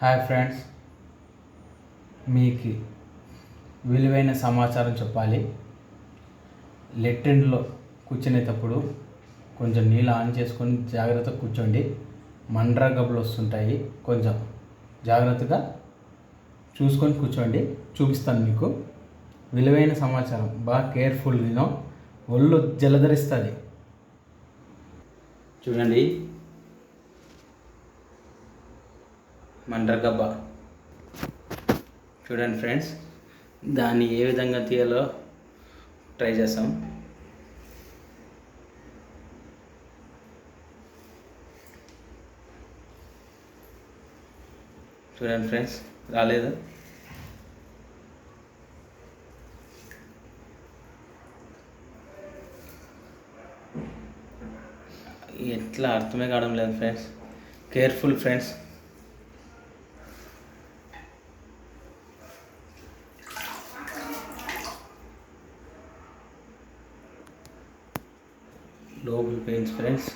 Hi friends, మీకు విలువైన సమాచారం చెప్పాలి. లెట్రిన్లో కూర్చునేటప్పుడు కొంచెం నీళ్ళు ఆన్ చేసుకొని జాగ్రత్తగా కూర్చోండి. మండ్రగబ్బలు వస్తుంటాయి, కొంచెం జాగ్రత్తగా చూసుకొని కూర్చోండి. చూపిస్తాను మీకు విలువైన సమాచారం. బాగా కేర్ఫుల్గా ఒళ్ళు జలధరిస్తుంది. చూడండి, మండ్రగబ్బ చూడండి ఫ్రెండ్స్, దాన్ని ఏ విధంగా తీయాలో ట్రై చేస్తాం. చూడండి ఫ్రెండ్స్, రాలేదు. ఎట్లా అర్థమే కావడం లేదు ఫ్రెండ్స్. Careful friends. లోపల పెయిన్స్ ఫ్రెండ్స్.